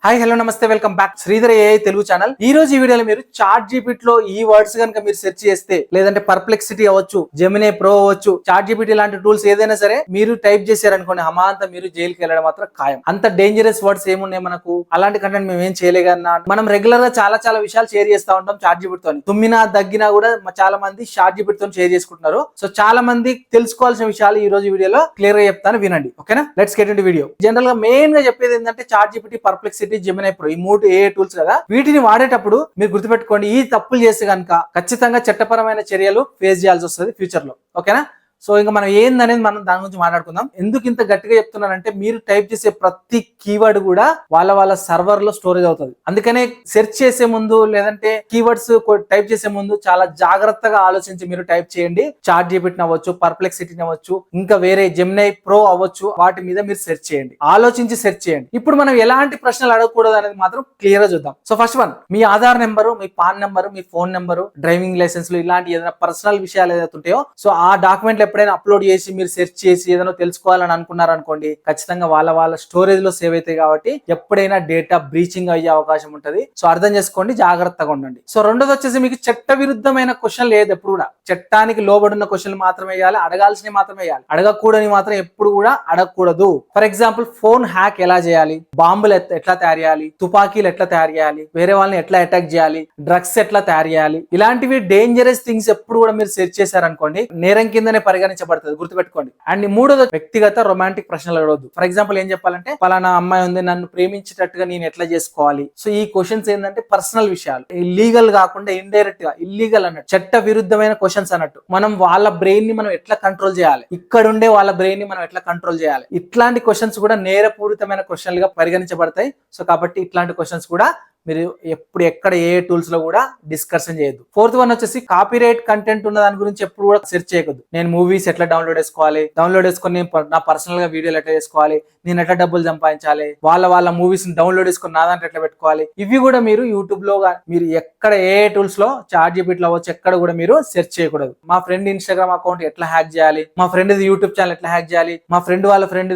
Hi hello నమస్తే welcome back Sridhar AI Telugu channel. ఈ రోజు ఈ వీడియోలో మీరు చాట్ జీపీటీ లో ఈ వర్డ్స్ కనుక మీరు సెర్చ్ చేస్తే, లేదంటే పర్ప్లెక్సిటీ అవ్వచ్చు, జెమినీ ప్రో అవ్వచ్చు, చాట్ జీపీటీ లాంటి టూల్స్ ఏదైనా సరే మీరు టైప్ చేశారనుకోండి, హమాంత మీరు జైలుకి వెళ్ళడం మాత్రం ఖాయం. అంత డేంజరస్ వర్డ్స్ ఏమున్నాయి మనకు, అలాంటి కంటెంట్ మేము ఏం చేయలేకన్నా మనం రెగ్యులర్ గా చాలా విషయాలు షేర్ చేస్తూ ఉంటాం చాట్ జీపీటీతో. తుమ్మినా దగ్గినా కూడా చాలా మంది చాట్ జీపీటీతో షేర్ చేసుకుంటున్నారు. సో చాలా మంది తెలుసుకోవాల్సిన విషయాలు ఈ రోజు వీడియోలో క్లియర్ గా చెప్తాను, వినండి. ఓకేనా, let's get into video. General గా మెయిన్ గా చెప్పేది ఏంటంటే chat GPT, perplexity, Gemini pro ఈ మూడు ఏ టూల్స్ కదా. వీటిని వాడేటప్పుడు మీరు గుర్తుపెట్టుకోండి, ఈ తప్పులు చేస్తే కనుక ఖచ్చితంగా చట్టపరమైన చర్యలు ఫేస్ చేయాల్సి వస్తుంది ఫ్యూచర్ లో. ఓకేనా, సో ఇంకా మనం ఏందనేది మనం దాని గురించి మాట్లాడుకుందాం. ఎందుకు ఇంత గట్టిగా చెప్తున్నానంటే, మీరు టైప్ చేసే ప్రతి కీవర్డ్ కూడా వాళ్ళ సర్వర్ లో స్టోరేజ్ అవుతుంది. అందుకనే సెర్చ్ చేసే ముందు, లేదంటే కీవర్డ్స్ టైప్ చేసే ముందు చాలా జాగ్రత్తగా ఆలోచించి మీరు టైప్ చేయండి. చాట్ జీపీటీ అవ్వచ్చు, పర్ప్లెక్సిటీ అవ్వచ్చు, ఇంకా వేరే జెమినీ ప్రో అవ్వచ్చు, వాటి మీద మీరు సెర్చ్ చేయండి, ఆలోచించి సెర్చ్ చేయండి. ఇప్పుడు మనం ఎలాంటి ప్రశ్నలు అడగకూడదు అనేది మాత్రం క్లియర్ గా చూద్దాం. సో ఫస్ట్ వన్, మీ ఆధార్ నెంబరు, మీ పాన్ నెంబరు, మీ ఫోన్ నెంబరు, డ్రైవింగ్ లైసెన్స్ ఇలాంటి ఏదైనా పర్సనల్ విషయాలు ఏదైతే ఉంటాయో, సో ఆ డాక్యుమెంట్లు ఎప్పుడైనా అప్లోడ్ చేసి మీరు సెర్చ్ చేసి ఏదైనా తెలుసుకోవాలని అనుకున్నారు అనుకోండి, ఖచ్చితంగా వాళ్ళ స్టోరేజ్ లో సేవ్ అవుతాయి. కాబట్టి ఎప్పుడైనా డేటా బ్రీచింగ్ అయ్యే అవకాశం ఉంటది. సో అర్థం చేసుకోండి, జాగ్రత్తగా ఉండండి. సో రెండోది వచ్చేసి, మీకు చట్ట విరుద్ధమైన క్వశ్చన్ లేదు. ఎప్పుడు కూడా చట్టానికి లోబడిన క్వశ్చన్లు మాత్రమే వేయాలి, అడగాల్సినవి మాత్రమే వేయాలి. అడగకూడని మాత్రం ఎప్పుడు కూడా అడగకూడదు. ఫర్ ఎగ్జాంపుల్, ఫోన్ హ్యాక్ ఎలా చేయాలి, బాంబులు ఎట్లా తయారు చేయాలి, తుపాకీలు ఎట్లా తయారు చేయాలి, వేరే వాళ్ళని ఎట్లా అటాక్ చేయాలి, డ్రగ్స్ ఎట్లా తయారు చేయాలి, ఇలాంటివి డేంజరస్ థింగ్స్ ఎప్పుడు కూడా మీరు సెర్చ్ చేశారనుకోండి, నేరం కిందనే పరిగణించబడుతుంది. గుర్తుపెట్టుకోండి. అండ్ మూడోది, వ్యక్తిగత రొమాంటిక్ ప్రశ్నలు అడగద్దు. ఫర్ ఎగ్జాంపుల్ ఏం చెప్పాలంటే, పలానా అమ్మాయి ఉంది, నన్ను ప్రేమించేటట్టుగా నేను ఎట్లా చేసుకోవాలి. సో ఈ క్వశ్చన్స్ ఏంటంటే పర్సనల్ విషయాలు, ఇల్లీగల్ కాకుండా ఇండైరెక్ట్ గా ఇల్లీగల్ అన్నట్టు, చట్ట విరుద్ధమైన క్వశ్చన్స్ అన్నట్టు. మనం వాళ్ళ బ్రెయిన్ ని మనం ఎట్లా కంట్రోల్ చేయాలి, ఇక్కడ ఉండే వాళ్ళ బ్రెయిన్ ని మనం ఎట్లా కంట్రోల్ చేయాలి, ఇట్లాంటి క్వశ్చన్స్ కూడా నేరపూరితమైన క్వశ్చన్లుగా పరిగణించబడతాయి. సో కాబట్టి ఇట్లాంటి క్వశ్చన్స్ కూడా మీరు ఎప్పుడు ఎక్కడ ఏ టూల్స్ లో కూడా డిస్కషన్ చేయొద్దు. ఫోర్త్ వన్ వచ్చేసి, కాపీరైట్ కంటెంట్ ఉన్న దాని గురించి ఎప్పుడు కూడా సెర్చ్ చేయకూడదు. నేను మూవీస్ ఎట్లా డౌన్లోడ్ చేసుకొని నా పర్సనల్ గా వీడియోలు ఎట్లా చేసుకోవాలి, నేను ఎట్లా డబ్బులు సంపాదించాలి, వాళ్ళ మూవీస్ డౌన్లోడ్ చేసుకుని నా దాంట్లో ఎట్లా పెట్టుకోవాలి, ఇవి కూడా మీరు యూట్యూబ్ లో మీరు ఎక్కడ ఏ టూల్స్ లో, చాట్ జీపీటీ లో అవ్వచ్చు, ఎక్కడ కూడా మీరు సెర్చ్ చేయకూడదు. మా ఫ్రెండ్ ఇన్స్టాగ్రామ్ అకౌంట్ ఎట్లా హ్యాక్ చేయాలి, మా ఫ్రెండ్ యూట్యూబ్ ఛానల్ ఎట్లా హ్యాక్ చేయాలి, మా ఫ్రెండ్ వాళ్ళ ఫ్రెండ్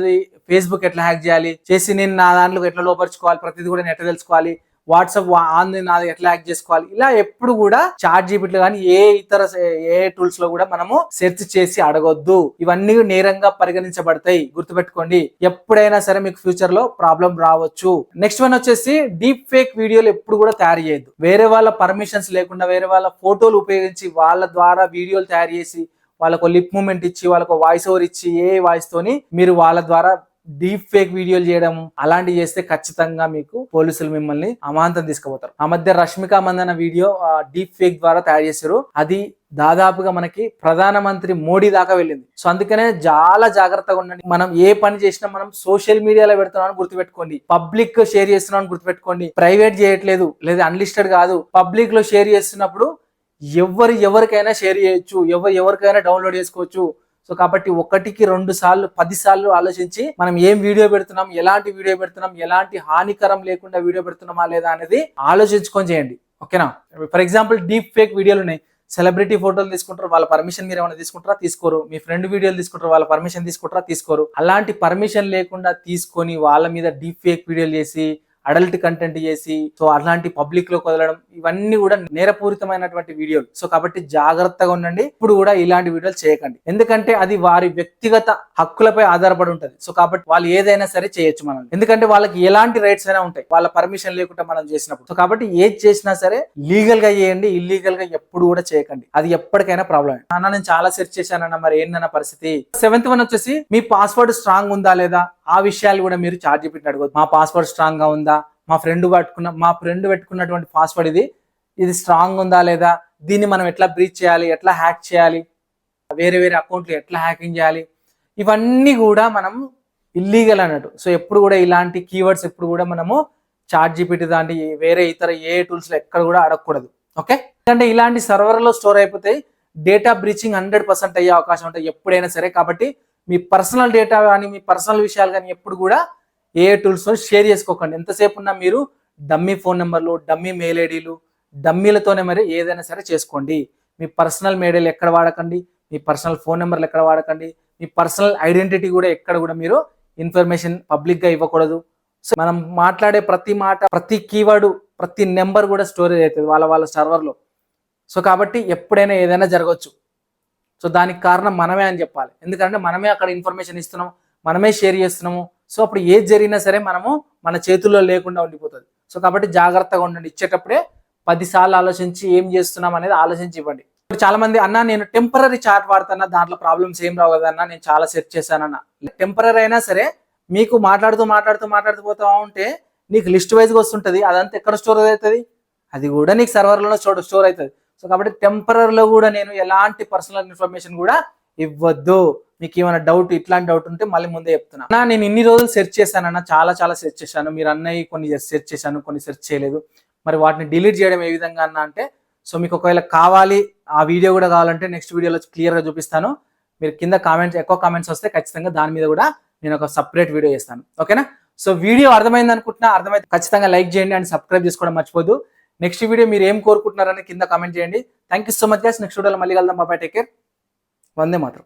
ఫేస్బుక్ ఎట్లా హ్యాక్ చేయాలి, చేసి నేను నా దాంట్లో ఎట్లా లోపరుచుకోవాలి, ప్రతిదీ కూడా నేను ఎట్లా తెలుసుకోవాలి, వాట్సాప్ నాది ఎట్లా హ్యాక్ చేసుకోవాలి, ఇలా ఎప్పుడు కూడా చాట్ జీపీటీలో కానీ ఏ టూల్స్ లో కూడా మనము సెర్చ్ చేసి అడగొద్దు. ఇవన్నీ నేరంగా పరిగణించబడతాయి, గుర్తుపెట్టుకోండి. ఎప్పుడైనా సరే మీకు ఫ్యూచర్ లో ప్రాబ్లం రావచ్చు. నెక్స్ట్ వన్ వచ్చేసి, డీప్ ఫేక్ వీడియోలు ఎప్పుడు కూడా తయారు చేయొద్దు. వేరే వాళ్ళ పర్మిషన్స్ లేకుండా, వేరే వాళ్ళ ఫోటోలు ఉపయోగించి వాళ్ళ ద్వారా వీడియోలు తయారు చేసి, వాళ్ళకు లిప్ మూమెంట్ ఇచ్చి, వాళ్ళకు వాయిస్ ఓవర్ ఇచ్చి, ఏ వాయిస్ తోని మీరు వాళ్ళ ద్వారా డీప్ ఫేక్ వీడియోలు చేయడం, అలాంటివి చేస్తే ఖచ్చితంగా మీకు పోలీసులు మిమ్మల్ని అమాంతం తీసుకుపోతారు. ఆ మధ్య Rashmika Mandanna video deep fake ద్వారా తయారు చేశారు. అది దాదాపుగా మనకి ప్రధానమంత్రి మోడీ దాకా వెళ్ళింది. సో అందుకనే చాలా జాగ్రత్తగా ఉండండి. మనం ఏ పని చేసినా మనం సోషల్ మీడియాలో పెడుతున్నామని గుర్తుపెట్టుకోండి, పబ్లిక్ షేర్ చేస్తున్నామని గుర్తుపెట్టుకోండి. ప్రైవేట్ చేయట్లేదు, లేదా అన్లిస్టెడ్ కాదు, పబ్లిక్ లో షేర్ చేస్తున్నప్పుడు ఎవరికైనా షేర్ చేయొచ్చు, ఎవరికైనా డౌన్లోడ్ చేసుకోవచ్చు. సో కాబట్టి 1కి 2 సార్లు 10 సార్లు ఆలోచించి మనం ఏం వీడియో పెడుతున్నాం, ఎలాంటి వీడియో పెడుతున్నాం, ఎలాంటి హానికరం లేకుండా వీడియో పెడుతున్నామా లేదా అనేది ఆలోచించుకొని చేయండి. ఓకేనా, ఫర్ ఎగ్జాంపుల్ డీప్ ఫేక్ వీడియోలు ఉన్నాయి. సెలబ్రిటీ ఫోటోలు తీసుకుంటారు, వాళ్ళ పర్మిషన్ మీరు ఏమైనా తీసుకుంటారా, తీసుకోరు. మీ ఫ్రెండ్ వీడియోలు తీసుకుంటారు, వాళ్ళ పర్మిషన్ తీసుకుంటారా, తీసుకోరు. అలాంటి పర్మిషన్ లేకుండా తీసుకొని వాళ్ళ మీద డీప్ ఫేక్ వీడియోలు చేసి, అడల్ట్ కంటెంట్ చేసి, సో అలాంటి పబ్లిక్ లో వదలడం, ఇవన్నీ కూడా నేరపూరితమైనటువంటి వీడియోలు. సో కాబట్టి జాగ్రత్తగా ఉండండి. ఇప్పుడు కూడా ఇలాంటి వీడియోలు చేయకండి, ఎందుకంటే అది వారి వ్యక్తిగత హక్కులపై ఆధారపడి ఉంటది. సో కాబట్టి వాళ్ళు ఏదైనా సరే చేయొచ్చు మనం, ఎందుకంటే వాళ్ళకి ఎలాంటి రైట్స్ అయినా ఉంటాయి వాళ్ళ పర్మిషన్ లేకుండా మనం చేసినప్పుడు. సో కాబట్టి ఏది చేసినా సరే లీగల్ గా చేయండి, ఇల్లీగల్ గా ఎప్పుడు కూడా చేయకండి. అది ఎప్పటికైనా ప్రాబ్లం. అన్న నేను చాలా సెర్చ్ చేశానన్న, మరి ఏంటన్న పరిస్థితి. 7th వన్ వచ్చేసి, మీ పాస్వర్డ్ స్ట్రాంగ్ ఉందా లేదా, ఆ విషయాలు కూడా మీరు చాట్ జీపీటీని అడగొద్దు. మా పాస్వర్డ్ స్ట్రాంగ్ గా ఉందా, మా ఫ్రెండ్ పెట్టుకున్నటువంటి పాస్వర్డ్ ఇది స్ట్రాంగ్ ఉందా లేదా, దీన్ని మనం ఎట్లా బ్రీచ్ చేయాలి, ఎట్లా హ్యాక్ చేయాలి, వేరే అకౌంట్లు ఎట్లా హ్యాకింగ్ చేయాలి, ఇవన్నీ కూడా మనం ఇల్లీగల్ అన్నట్టు. సో ఎప్పుడు కూడా ఇలాంటి కీవర్డ్స్ ఎప్పుడు కూడా మనము చాట్ జీపీటీ దాంటి వేరే ఇతర ఏ టూల్స్ లో ఎక్కడ కూడా అడగకూడదు. ఓకే, ఎందుకంటే ఇలాంటి సర్వర్ లో స్టోర్ అయిపోతాయి, డేటా బ్రీచింగ్ 100% అయ్యే అవకాశం ఉంటాయి ఎప్పుడైనా సరే. కాబట్టి మీ పర్సనల్ డేటా కానీ, మీ పర్సనల్ విషయాలు కానీ ఎప్పుడు కూడా ఏ టూల్స్ షేర్ చేసుకోకండి. ఎంతసేపు ఉన్నా మీరు డమ్మీ ఫోన్ నెంబర్లు, డమ్మీ మెయిల్ ఐడీలు, డమ్మీలతోనే మరి ఏదైనా సరే చేసుకోండి. మీ పర్సనల్ మెయిల్ ఎక్కడ వాడకండి, మీ పర్సనల్ ఫోన్ నెంబర్లు ఎక్కడ వాడకండి, మీ పర్సనల్ ఐడెంటిటీ కూడా ఎక్కడ కూడా మీరు ఇన్ఫర్మేషన్ పబ్లిక్ గా ఇవ్వకూడదు. సో మనం మాట్లాడే ప్రతి మాట, ప్రతి కీవర్డ్, ప్రతి నెంబర్ కూడా స్టోరేజ్ అవుతుంది వాళ్ళ సర్వర్లో. సో కాబట్టి ఎప్పుడైనా ఏదైనా జరగవచ్చు. సో దానికి కారణం మనమే అని చెప్పాలి. ఎందుకంటే మనమే అక్కడ ఇన్ఫర్మేషన్ ఇస్తున్నాము, మనమే షేర్ చేస్తున్నాము. సో అప్పుడు ఏది జరిగినా సరే మనము మన చేతుల్లో లేకుండా ఉండిపోతుంది. సో కాబట్టి జాగ్రత్తగా ఉండండి. ఇచ్చేటప్పుడే 10 సార్లు ఆలోచించి ఏం చేస్తున్నాం అనేది ఆలోచించి ఇవ్వండి. ఇప్పుడు చాలా మంది అన్న నేను టెంపరీ చాట్ వాడుతున్నా, దాంట్లో ప్రాబ్లమ్స్ ఏం రావు కదన్నా, నేను చాలా సెర్చ్ చేశానన్న. టెంపరీ అయినా సరే మీకు మాట్లాడుతూ పోతా ఉంటే నీకు లిస్ట్ వైజ్గా వస్తుంటుంది. అదంతా ఎక్కడ స్టోర్ అవుతుంది? అది కూడా నీకు సర్వర్లలో స్టోర్ అవుతుంది. సో కాబట్టి టెంపరీలో కూడా నేను ఎలాంటి పర్సనల్ ఇన్ఫర్మేషన్ కూడా ఇవ్వద్దు. మీకు ఏమైనా డౌట్, ఇట్లాంటి డౌట్ ఉంటే మళ్ళీ ముందే చెప్తున్నా. నేను ఇన్ని రోజులు సెర్చ్ చేశానన్న, చాలా సెర్చ్ చేశాను. మీరు అన్నయ్య కొన్ని సెర్చ్ చేశాను, కొన్ని సెర్చ్ చేయలేదు. మరి వాటిని డిలీట్ చేయడం ఏ విధంగా అన్న అంటే, సో మీకు ఒకవేళ కావాలి, ఆ వీడియో కూడా కావాలంటే నెక్స్ట్ వీడియోలో క్లియర్గా చూపిస్తాను. మీరు కింద ఎక్కువ కామెంట్స్ వస్తే ఖచ్చితంగా దాని మీద కూడా నేను ఒక సపరేట్ వీడియో చేస్తాను. ఓకేనా? సో వీడియో అర్థమైంది అనుకుంటున్నా. అర్థమైతే ఖచ్చితంగా లైక్ చేయండి అండ్ సబ్స్క్రైబ్ చేసుకోవడం మర్చిపోద్దు. నెక్స్ట్ వీడియో మీరు ఏం కోరుకుంటున్నారని కింద కామెంట్ చేయండి. Thank you so much guys. Next వీడియోలో మళ్ళీ కలుద్దాం. Bye, take care. వందే మాత్రం.